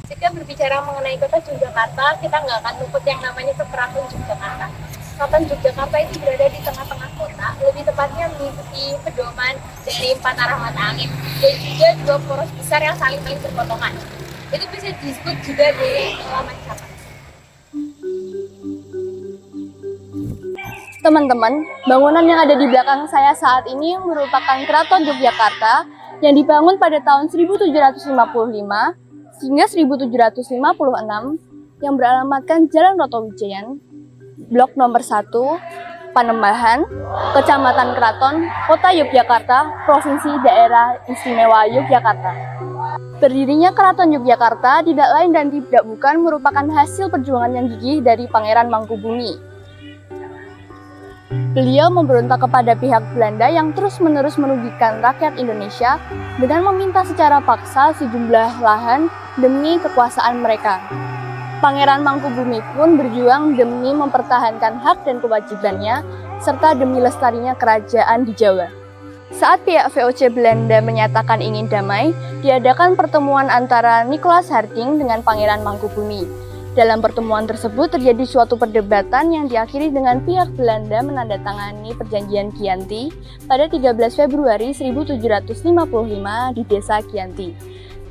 Jika berbicara mengenai kota Yogyakarta, kita nggak akan luput yang namanya Keraton Yogyakarta. Keraton Yogyakarta itu berada di tengah-tengah kota, lebih tepatnya mengikuti pedoman dari 4 arah mata angin, dan juga 2 poros besar yang saling berpotongan. Itu bisa disebut juga dari laman capat. Teman-teman, bangunan yang ada di belakang saya saat ini merupakan Keraton Yogyakarta yang dibangun pada tahun 1755 hingga 1756 yang beralamatkan Jalan Rotowijayan, Blok nomor 1, Panembahan, Kecamatan Keraton, Kota Yogyakarta, Provinsi Daerah Istimewa Yogyakarta. Berdirinya Keraton Yogyakarta tidak lain dan tidak bukan merupakan hasil perjuangan yang gigih dari Pangeran Mangkubumi. Beliau memberontak kepada pihak Belanda yang terus-menerus merugikan rakyat Indonesia dengan meminta secara paksa sejumlah lahan demi kekuasaan mereka. Pangeran Mangkubumi pun berjuang demi mempertahankan hak dan kewajibannya, serta demi lestarinya kerajaan di Jawa. Saat pihak VOC Belanda menyatakan ingin damai, diadakan pertemuan antara Nicholas Harting dengan Pangeran Mangkubumi. Dalam pertemuan tersebut terjadi suatu perdebatan yang diakhiri dengan pihak Belanda menandatangani perjanjian Chianti pada 13 Februari 1755 di Desa Chianti.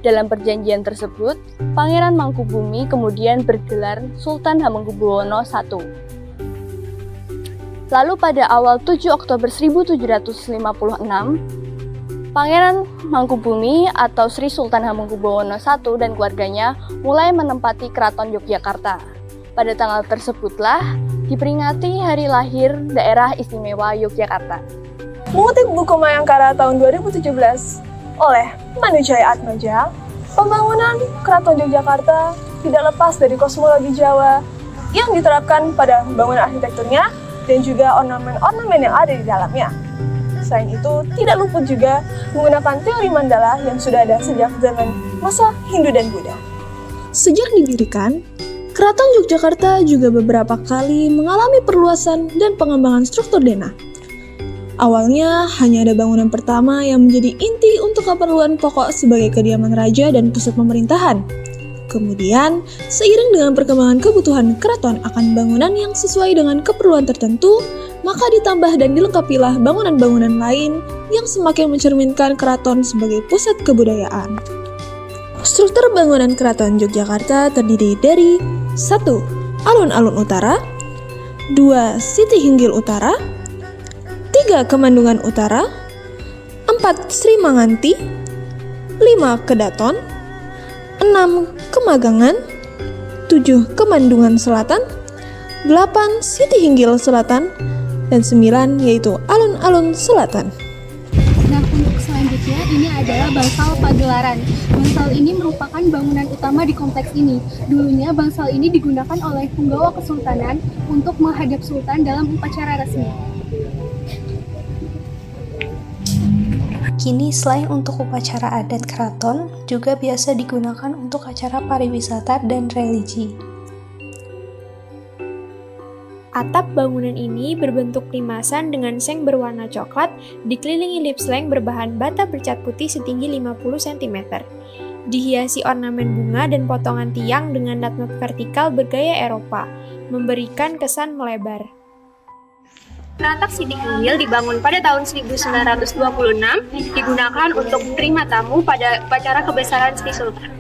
Dalam perjanjian tersebut, Pangeran Mangkubumi kemudian bergelar Sultan Hamengkubuwono I. Lalu pada awal 7 Oktober 1756, Pangeran Mangkubumi atau Sri Sultan Hamengkubuwono I dan keluarganya mulai menempati Keraton Yogyakarta. Pada tanggal tersebutlah diperingati hari lahir Daerah Istimewa Yogyakarta. Mengutip buku Mayangkara tahun 2017 oleh Manujaya Atmaja, pembangunan Keraton Yogyakarta tidak lepas dari kosmologi Jawa yang diterapkan pada bangunan arsitekturnya dan juga ornamen-ornamen yang ada di dalamnya. Selain itu, tidak luput juga menggunakan teori mandala yang sudah ada sejak zaman masa Hindu dan Buddha. Sejak didirikan, Keraton Yogyakarta juga beberapa kali mengalami perluasan dan pengembangan struktur denah. Awalnya hanya ada bangunan pertama yang menjadi inti untuk keperluan pokok sebagai kediaman raja dan pusat pemerintahan. Kemudian, seiring dengan perkembangan kebutuhan keraton akan bangunan yang sesuai dengan keperluan tertentu, maka ditambah dan dilengkapilah bangunan-bangunan lain yang semakin mencerminkan keraton sebagai pusat kebudayaan. Struktur bangunan Keraton Yogyakarta terdiri dari 1. Alun-alun Utara, 2. Siti Hinggil Utara, 3. Kemandungan Utara, 4. Sri Manganti, 5. Kedaton, 6. Kemagangan, 7. Kemandungan Selatan, 8. Siti Hinggil Selatan, dan 9 yaitu alun-alun selatan. Nah, untuk selanjutnya ini adalah Bangsal Pagelaran. Bangsal ini merupakan bangunan utama di kompleks ini. Dulunya bangsal ini digunakan oleh punggawa kesultanan untuk menghadap sultan dalam upacara resmi. Kini selain untuk upacara adat keraton, juga biasa digunakan untuk acara pariwisata dan religi. Atap bangunan ini berbentuk limasan dengan seng berwarna coklat, dikelilingi lip slang berbahan bata bercat putih setinggi 50 cm. Dihiasi ornamen bunga dan potongan tiang dengan not-not vertikal bergaya Eropa, memberikan kesan melebar. Perantak Siti Hinggil dibangun pada tahun 1926, digunakan untuk menerima tamu pada upacara kebesaran Sri Sultan.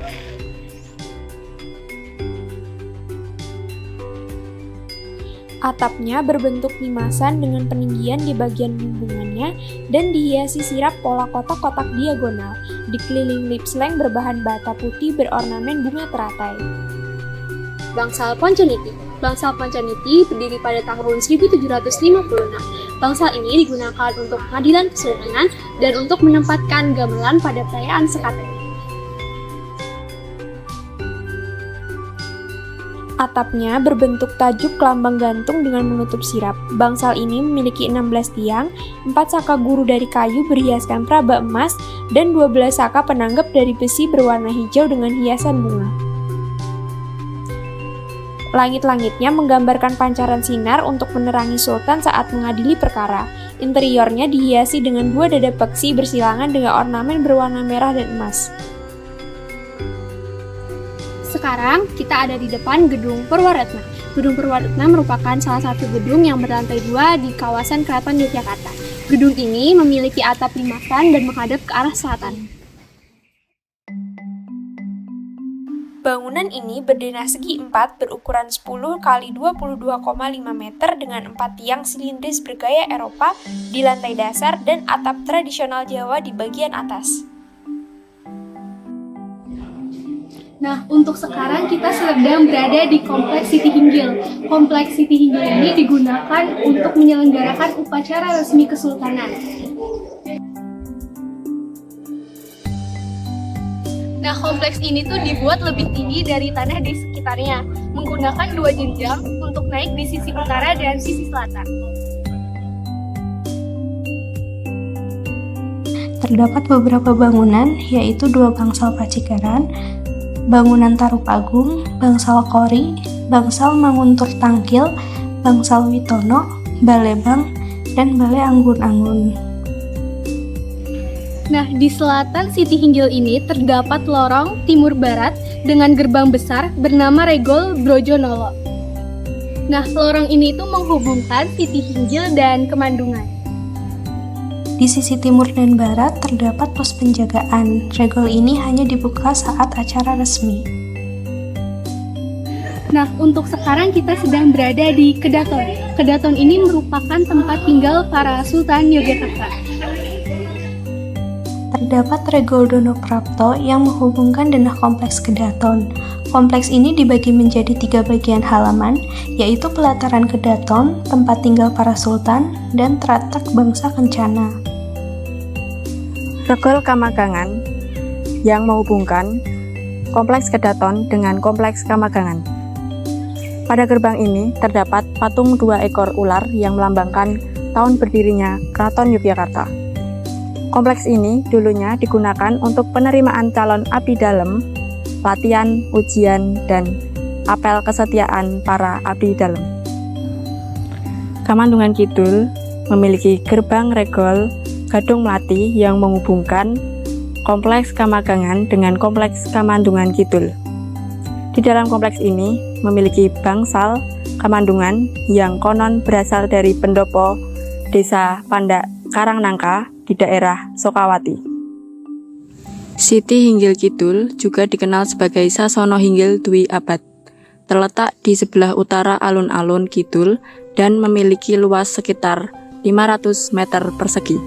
Atapnya berbentuk limasan dengan peninggian di bagian bumbungannya dan dihiasi sirap pola kotak-kotak diagonal, dikelilingi lip slang berbahan bata putih berornamen bunga teratai. Bangsal Ponconiti. Bangsal Ponconiti berdiri pada tahun 1756. Bangsal ini digunakan untuk pengadilan kesultanan dan untuk menempatkan gamelan pada perayaan sekaten. Atapnya berbentuk tajuk lambang gantung dengan menutup sirap. Bangsal ini memiliki 16 tiang, 4 saka guru dari kayu berhiaskan praba emas, dan 12 saka penanggap dari besi berwarna hijau dengan hiasan bunga. Langit-langitnya menggambarkan pancaran sinar untuk menerangi sultan saat mengadili perkara. Interiornya dihiasi dengan 2 dada peksi bersilangan dengan ornamen berwarna merah dan emas. sekarang kita ada di depan Gedung Purwaretna. Gedung Purwaretna merupakan salah satu gedung yang berlantai 2 di kawasan Keraton Yogyakarta. Gedung ini memiliki atap limasan dan menghadap ke arah selatan. Bangunan ini berdiri segi 4 berukuran 10 x 22,5 meter dengan 4 tiang silindris bergaya Eropa di lantai dasar dan atap tradisional Jawa di bagian atas. Nah, untuk sekarang kita sedang berada di Kompleks Siti Hinggil. Kompleks Siti Hinggil ini digunakan untuk menyelenggarakan upacara resmi kesultanan. Nah, kompleks ini tuh dibuat lebih tinggi dari tanah di sekitarnya, menggunakan 2 jenjang untuk naik di sisi utara dan sisi selatan. Terdapat beberapa bangunan, yaitu 2 bangsal Pacigaran, bangunan Tarupagung, bangsal Kori, bangsal Manguntur Tangkil, bangsal Witono, Balebang, dan Balai Anggun-Anggun. Nah, di selatan Siti Hinggil ini terdapat lorong timur barat dengan gerbang besar bernama Regol Brojonolo. Nah, lorong ini itu menghubungkan Siti Hinggil dan Kemandungan. Di sisi timur dan barat terdapat pos penjagaan. Regol ini hanya dibuka saat acara resmi. Nah, untuk sekarang kita sedang berada di Kedaton. Kedaton ini merupakan tempat tinggal para Sultan Yogyakarta. Terdapat Regol Donoprapto yang menghubungkan denah kompleks Kedaton. Kompleks ini dibagi menjadi 3 bagian halaman, yaitu pelataran Kedaton, tempat tinggal para sultan, dan teratak bangsa Kencana. Regol Kamagangan yang menghubungkan kompleks Kedaton dengan kompleks Kamagangan. Pada gerbang ini terdapat patung 2 ekor ular yang melambangkan tahun berdirinya Keraton Yogyakarta. Kompleks ini dulunya digunakan untuk penerimaan calon abdi dalem, latihan, ujian, dan apel kesetiaan para abdi dalem. Kamandungan Kidul memiliki gerbang Regol Gadung Mlati yang menghubungkan kompleks Kamagangan dengan kompleks Kamandungan Kidul. Di dalam kompleks ini memiliki bangsal Kamandungan yang konon berasal dari pendopo Desa Pandak Karangnangka di daerah Sokawati. Siti Hinggil Kidul juga dikenal sebagai Sasono Hinggil Dwi Abad. Terletak di sebelah utara alun-alun Kidul dan memiliki luas sekitar 500 meter persegi.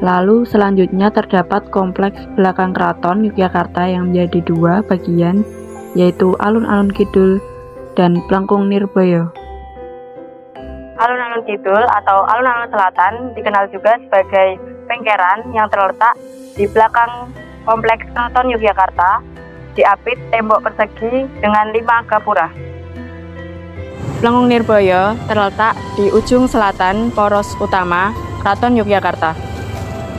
Lalu selanjutnya terdapat kompleks belakang Keraton Yogyakarta yang menjadi 2 bagian, yaitu alun-alun Kidul dan Plengkung Nirboyo. Alun-alun Kidul atau alun-alun selatan dikenal juga sebagai Pengkeran yang terletak di belakang kompleks Keraton Yogyakarta, diapit tembok persegi dengan 5 gapura. Plengkung Nirboyo terletak di ujung selatan poros utama Keraton Yogyakarta.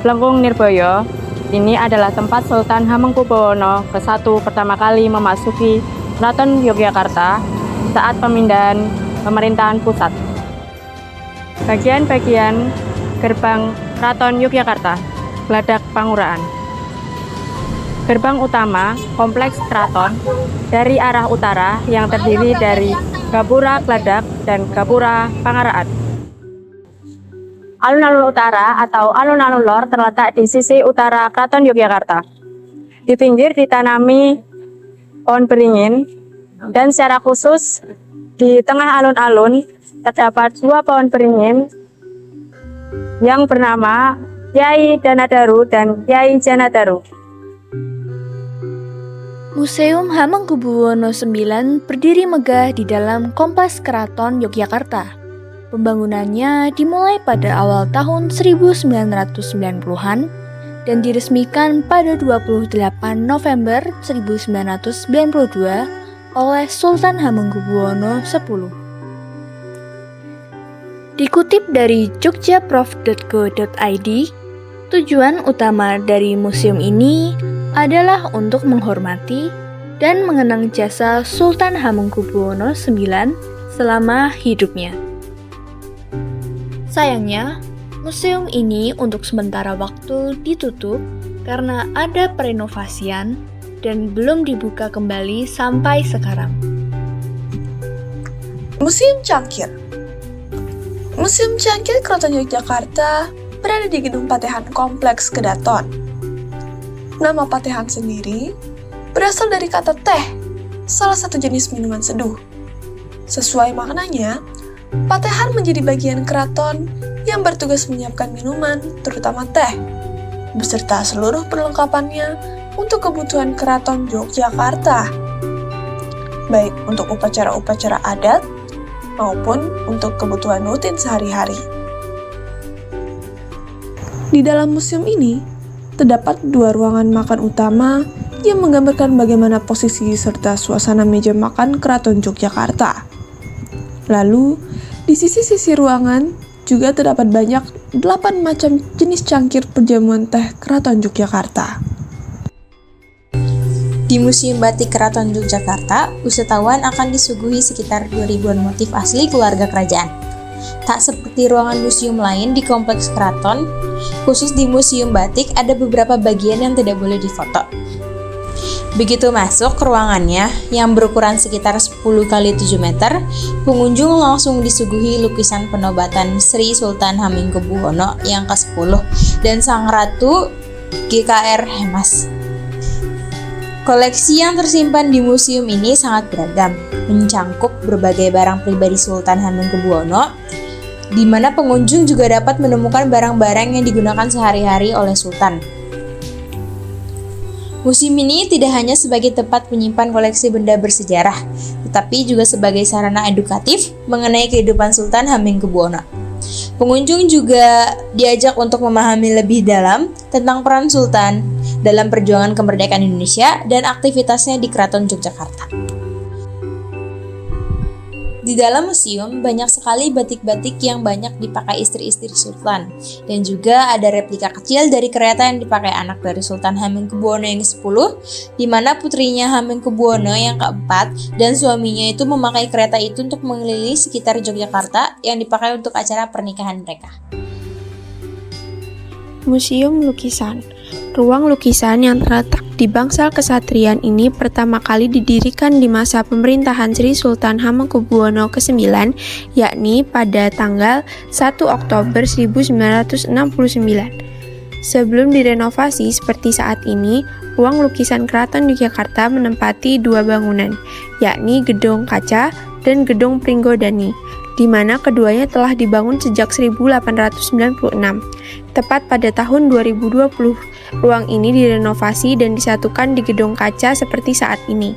Plengkung Nirboyo ini adalah tempat Sultan Hamengkubuwono ke-1 pertama kali memasuki Keraton Yogyakarta saat pemindahan pemerintahan pusat. Bagian-bagian gerbang Keraton Yogyakarta, Gladak Pangurahan. Gerbang utama kompleks keraton dari arah utara yang terdiri dari Gapura Gladak dan Gapura Pangaraan. Alun-alun utara atau alun-alun lor terletak di sisi utara Keraton Yogyakarta. Di pinggir ditanami pohon beringin dan secara khusus di tengah alun-alun terdapat 2 pohon beringin yang bernama Kyai Danadaru dan Kyai Janadaru. Museum Hamengkubuwono IX berdiri megah di dalam kompleks Keraton Yogyakarta. Pembangunannya dimulai pada awal tahun 1990-an dan diresmikan pada 28 November 1992 oleh Sultan Hamengkubuwono X. Dikutip dari jogjaprof.go.id, tujuan utama dari museum ini adalah untuk menghormati dan mengenang jasa Sultan Hamengkubuwono IX selama hidupnya. Sayangnya, museum ini untuk sementara waktu ditutup karena ada perenovasian dan belum dibuka kembali sampai sekarang. Museum Cangkir. Museum Cangkir Keraton Yogyakarta berada di Gedung Patehan Kompleks Kedaton. Nama Patehan sendiri berasal dari kata teh, salah satu jenis minuman seduh. Sesuai maknanya, Patehan menjadi bagian keraton yang bertugas menyiapkan minuman, terutama teh, beserta seluruh perlengkapannya untuk kebutuhan Keraton Yogyakarta, baik untuk upacara-upacara adat maupun untuk kebutuhan rutin sehari-hari. Di dalam museum ini, terdapat 2 ruangan makan utama yang menggambarkan bagaimana posisi serta suasana meja makan Keraton Yogyakarta. Lalu, di sisi-sisi ruangan juga terdapat banyak 8 macam jenis cangkir perjamuan teh Keraton Yogyakarta. Di Museum Batik Keraton Yogyakarta, wisatawan akan disuguhi sekitar 2000-an motif asli keluarga kerajaan. Tak seperti ruangan museum lain di kompleks keraton, khusus di Museum Batik ada beberapa bagian yang tidak boleh difoto. Begitu masuk ke ruangannya yang berukuran sekitar 10 x 7 meter, pengunjung langsung disuguhi lukisan penobatan Sri Sultan Hamengkubuwono yang ke-10 dan Sang Ratu GKR Hemas. Koleksi yang tersimpan di museum ini sangat beragam, mencangkup berbagai barang pribadi Sultan Hamengkubuwono, di mana pengunjung juga dapat menemukan barang-barang yang digunakan sehari-hari oleh Sultan. Museum ini tidak hanya sebagai tempat menyimpan koleksi benda bersejarah, tetapi juga sebagai sarana edukatif mengenai kehidupan Sultan Hamengkubuwono. Pengunjung juga diajak untuk memahami lebih dalam tentang peran Sultan dalam perjuangan kemerdekaan Indonesia dan aktivitasnya di Keraton Yogyakarta. Di dalam museum banyak sekali batik-batik yang banyak dipakai istri-istri Sultan, dan juga ada replika kecil dari kereta yang dipakai anak dari Sultan Hamengkubuwono yang ke-10, di mana putrinya Hamengkubuwono yang ke-4 dan suaminya itu memakai kereta itu untuk mengelilingi sekitar Yogyakarta yang dipakai untuk acara pernikahan mereka. Museum Lukisan. Ruang lukisan yang terletak di Bangsal Kesatrian ini pertama kali didirikan di masa pemerintahan Sri Sultan Hamengkubuwono ke-9, yakni pada tanggal 1 Oktober 1969. Sebelum direnovasi seperti saat ini, ruang lukisan Keraton Yogyakarta menempati 2 bangunan, yakni Gedung Kaca dan Gedung Pringgodani, di mana keduanya telah dibangun sejak 1896. Tepat pada tahun 2020, ruang ini direnovasi dan disatukan di Gedung Kaca seperti saat ini.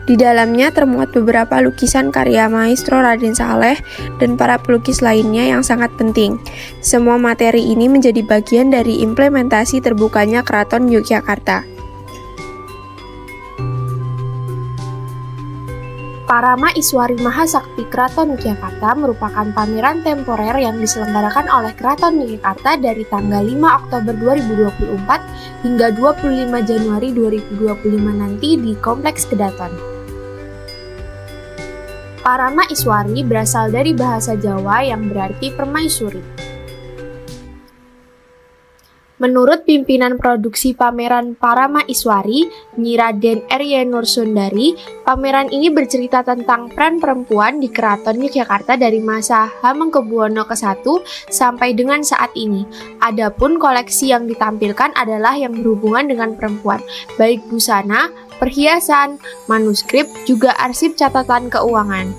Di dalamnya termuat beberapa lukisan karya maestro Raden Saleh dan para pelukis lainnya yang sangat penting. Semua materi ini menjadi bagian dari implementasi terbukanya Keraton Yogyakarta. Parama Iswari Mahasakti Keraton Yogyakarta merupakan pameran temporer yang diselenggarakan oleh Keraton Yogyakarta dari tanggal 5 Oktober 2024 hingga 25 Januari 2025 nanti di Kompleks Kedaton. Parama Iswari berasal dari bahasa Jawa yang berarti permaisuri. Menurut pimpinan produksi pameran Parama Iswari, Nyi Raden R.Y. Nursundari, pameran ini bercerita tentang peran perempuan di Keraton Yogyakarta dari masa Hamengkubuwono ke-1 sampai dengan saat ini. Adapun koleksi yang ditampilkan adalah yang berhubungan dengan perempuan, baik busana, perhiasan, manuskrip, juga arsip catatan keuangan.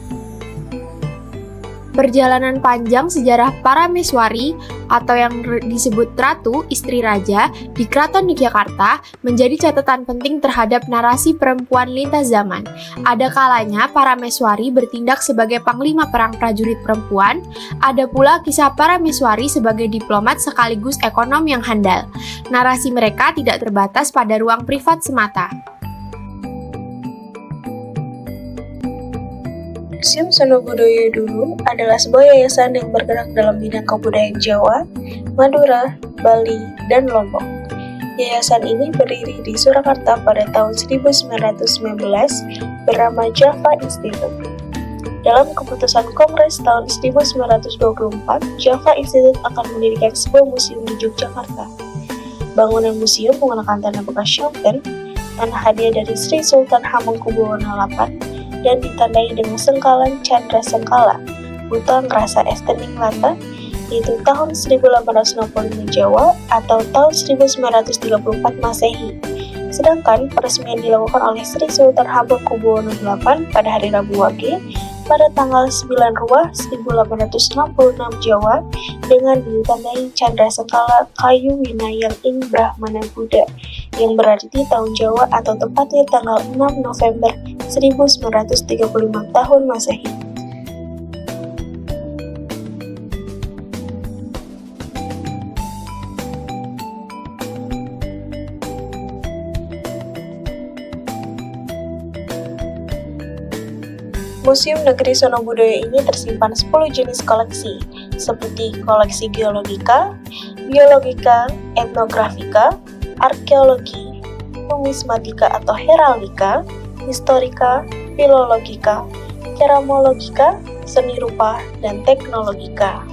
Perjalanan panjang sejarah Parameswari atau yang disebut Ratu, istri raja, di Keraton Yogyakarta menjadi catatan penting terhadap narasi perempuan lintas zaman. Ada kalanya Parameswari bertindak sebagai panglima perang prajurit perempuan, ada pula kisah Parameswari sebagai diplomat sekaligus ekonom yang handal. Narasi mereka tidak terbatas pada ruang privat semata. Museum Sono Budoyo dulu adalah sebuah yayasan yang bergerak dalam bidang kebudayaan Jawa, Madura, Bali, dan Lombok. Yayasan ini berdiri di Surakarta pada tahun 1919 bernama Java Institute. Dalam keputusan Kongres tahun 1924, Java Institute akan mendirikan sebuah museum di Yogyakarta. bangunan museum menggunakan tanah bekas Shelton, tanah hadiah dari Sri Sultan Hamengkubuwono VIII, dan ditandai dengan sengkalan Chandra Sengkala, Buta Ngerasa Estening Lata, yaitu tahun 1865 Jawa atau tahun 1934 Masehi. Sedangkan peresmian dilakukan oleh Sri Sultan Hamengkubuwono VIII pada hari Rabu Wage pada tanggal 9 Ruah 1866 Jawa dengan ditandai Chandra Sengkala Kayu Winayang Ing Brahmana Buddha yang berarti tahun Jawa atau tepatnya tanggal 6 November 1935 tahun Masehi. Museum Negeri Sono Budoyo ini tersimpan 10 jenis koleksi, seperti koleksi geologika, biologika, etnografika, arkeologi, numismatika atau heraldika, historika, filologika, keramologika, seni rupa, dan teknologika.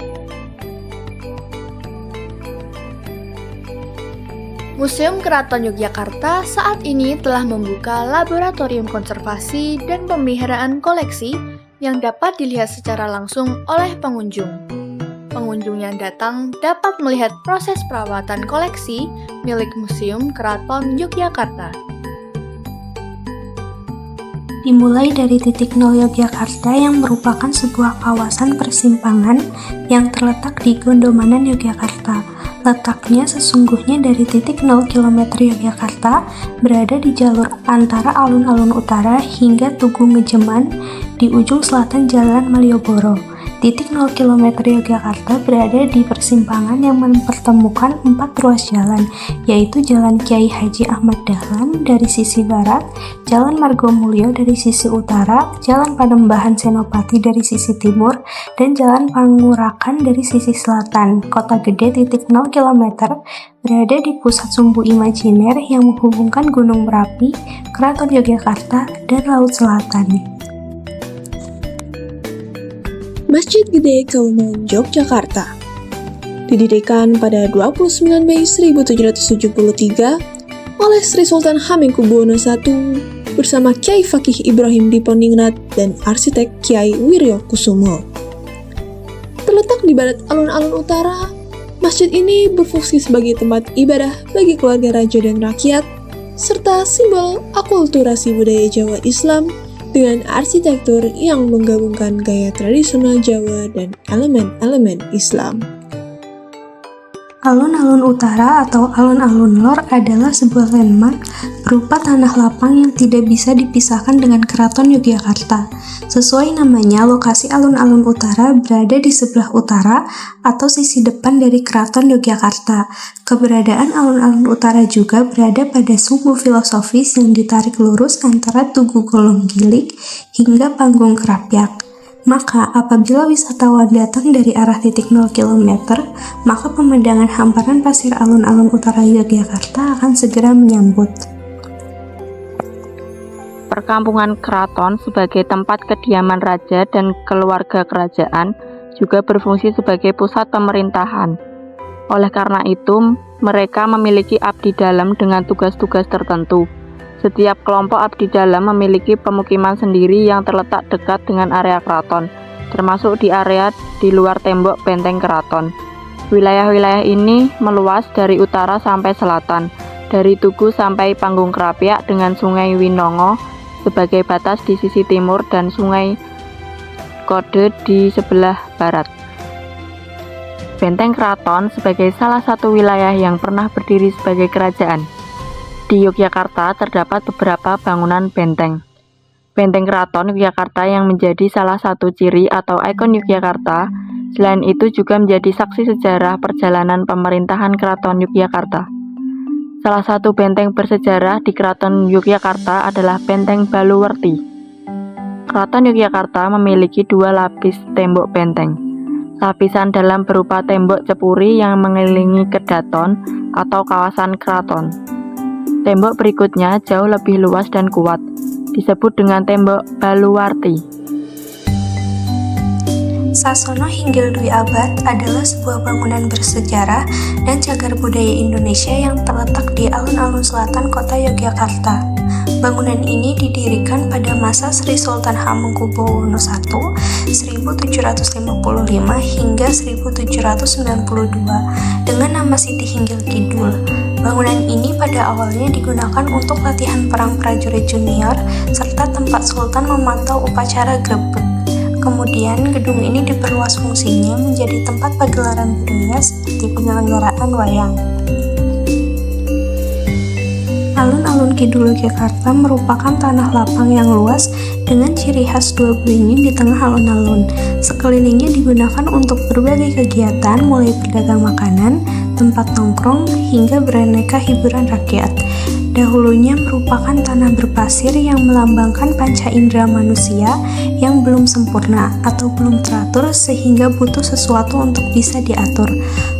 Museum Keraton Yogyakarta saat ini telah membuka laboratorium konservasi dan pemeliharaan koleksi yang dapat dilihat secara langsung oleh pengunjung. Pengunjung yang datang dapat melihat proses perawatan koleksi milik Museum Keraton Yogyakarta. Dimulai dari titik nol Yogyakarta yang merupakan sebuah kawasan persimpangan yang terletak di Gondomanan Yogyakarta. Letaknya sesungguhnya dari titik 0 km Yogyakarta berada di jalur antara alun-alun utara hingga Tugu Ngejeman di ujung selatan Jalan Malioboro. Titik 0 km Yogyakarta berada di persimpangan yang mempertemukan 4 ruas jalan, yaitu Jalan Kiai Haji Ahmad Dahlan dari sisi barat, Jalan Margomulyo dari sisi utara, Jalan Panembahan Senopati dari sisi timur, dan Jalan Pangurakan dari sisi selatan. Kota Gede titik 0 km berada di pusat sumbu imajiner yang menghubungkan Gunung Merapi, Keraton Yogyakarta, dan Laut Selatan. Masjid Gede Kauman Yogyakarta didirikan pada 29 Mei 1773 oleh Sri Sultan Hamengkubuwono I bersama Kiai Fakih Ibrahim Diponingrat dan arsitek Kiai Wiryo Kusumo. Terletak di barat alun-alun utara, masjid ini berfungsi sebagai tempat ibadah bagi keluarga raja dan rakyat, serta simbol akulturasi budaya Jawa Islam dengan arsitektur yang menggabungkan gaya tradisional Jawa dan elemen-elemen Islam. Alun-alun utara atau alun-alun lor adalah sebuah landmark berupa tanah lapang yang tidak bisa dipisahkan dengan Keraton Yogyakarta. Sesuai namanya, lokasi alun-alun utara berada di sebelah utara atau sisi depan dari Keraton Yogyakarta. Keberadaan alun-alun utara juga berada pada sumbu filosofis yang ditarik lurus antara Tugu Golong Gilik hingga Panggung Krapyak. Maka apabila wisatawan datang dari arah titik 0 km, maka pemandangan hamparan pasir alun-alun utara Yogyakarta akan segera menyambut. Perkampungan keraton sebagai tempat kediaman raja dan keluarga kerajaan juga berfungsi sebagai pusat pemerintahan. Oleh karena itu, mereka memiliki abdi dalam dengan tugas-tugas tertentu. Setiap kelompok abdi dalam memiliki pemukiman sendiri yang terletak dekat dengan area keraton, termasuk di area di luar tembok benteng keraton. Wilayah-wilayah ini meluas dari utara sampai selatan, dari Tugu sampai Panggung Krapyak dengan Sungai Winongo sebagai batas di sisi timur dan Sungai Kode di sebelah barat. Benteng Keraton sebagai salah satu wilayah yang pernah berdiri sebagai kerajaan. Di Yogyakarta terdapat beberapa bangunan benteng. Benteng Keraton Yogyakarta yang menjadi salah satu ciri atau ikon Yogyakarta, selain itu juga menjadi saksi sejarah perjalanan pemerintahan Keraton Yogyakarta. Salah satu benteng bersejarah di Keraton Yogyakarta adalah Benteng Baluwerti. Keraton Yogyakarta memiliki 2 lapis tembok benteng. Lapisan dalam berupa tembok cepuri yang mengelilingi kedaton atau kawasan keraton. Tembok berikutnya jauh lebih luas dan kuat, disebut dengan tembok Baluwarti. Sasono Hinggil Dwi Abad adalah sebuah bangunan bersejarah dan cagar budaya Indonesia yang terletak di alun-alun selatan kota Yogyakarta. Bangunan ini didirikan pada masa Sri Sultan Hamengkubuwono I 1755 hingga 1792 dengan nama Siti Hinggil Kidul. Bangunan ini pada awalnya digunakan untuk latihan perang prajurit junior serta tempat Sultan memantau upacara grebek. Kemudian gedung ini diperluas fungsinya menjadi tempat pagelaran budaya seperti penyelenggaraan wayang. Alun-alun Kidul Yogyakarta merupakan tanah lapang yang luas dengan ciri khas dua beringin di tengah alun-alun. Sekelilingnya digunakan untuk berbagai kegiatan mulai berdagang makanan, tempat nongkrong, hingga beraneka hiburan rakyat. Dahulunya merupakan tanah berpasir yang melambangkan panca indera manusia yang belum sempurna atau belum teratur sehingga butuh sesuatu untuk bisa diatur.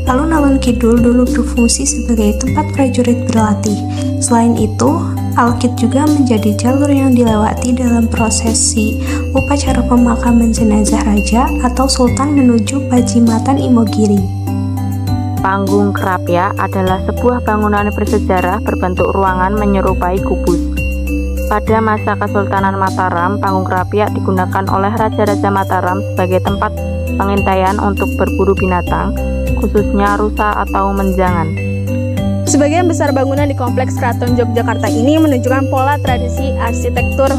Alun-alun Kidul dulu berfungsi sebagai tempat prajurit berlatih. Selain itu, Alkit juga menjadi jalur yang dilewati dalam prosesi upacara pemakaman jenazah raja atau sultan menuju Pajimatan Imogiri. Panggung Kerapia adalah sebuah bangunan bersejarah berbentuk ruangan menyerupai kubus. Pada masa Kesultanan Mataram, Panggung Kerapia digunakan oleh Raja-Raja Mataram sebagai tempat pengintaian untuk berburu binatang, khususnya rusa atau menjangan. Sebagian besar bangunan di Kompleks Keraton Yogyakarta ini menunjukkan pola tradisi arsitektur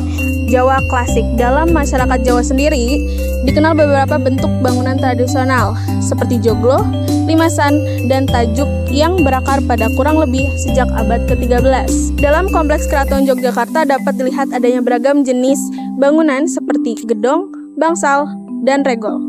Jawa klasik. Dalam masyarakat Jawa sendiri, dikenal beberapa bentuk bangunan tradisional seperti joglo, limasan, dan tajuk yang berakar pada kurang lebih sejak abad ke-13. Dalam Kompleks Keraton Yogyakarta dapat dilihat adanya beragam jenis bangunan seperti gedong, bangsal, dan regol.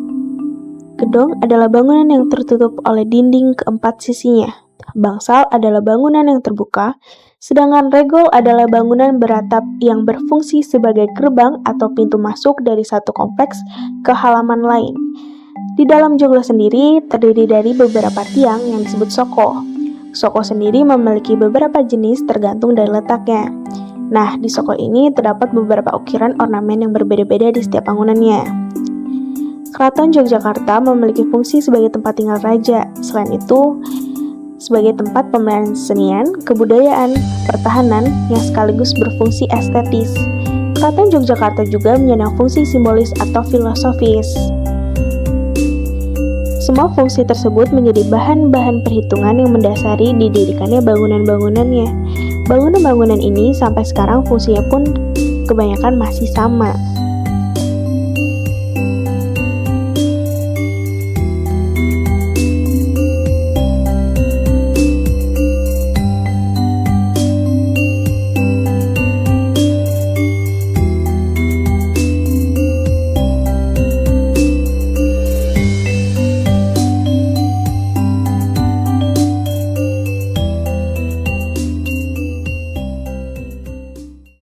Gedong adalah bangunan yang tertutup oleh dinding keempat sisinya. Bangsal adalah bangunan yang terbuka, sedangkan regol adalah bangunan beratap yang berfungsi sebagai gerbang atau pintu masuk dari satu kompleks ke halaman lain. Di dalam joglo sendiri terdiri dari beberapa tiang yang disebut soko. Soko sendiri memiliki beberapa jenis tergantung dari letaknya. Nah, di soko ini terdapat beberapa ukiran ornamen yang berbeda-beda di setiap bangunannya. Keraton Yogyakarta memiliki fungsi sebagai tempat tinggal raja. Selain itu, sebagai tempat pemeliharaan kesenian, kebudayaan, pertahanan yang sekaligus berfungsi estetis. Keraton Yogyakarta juga menyandang fungsi simbolis atau filosofis. Semua fungsi tersebut menjadi bahan-bahan perhitungan yang mendasari didirikannya bangunan-bangunannya. Bangunan-bangunan ini sampai sekarang fungsinya pun kebanyakan masih sama.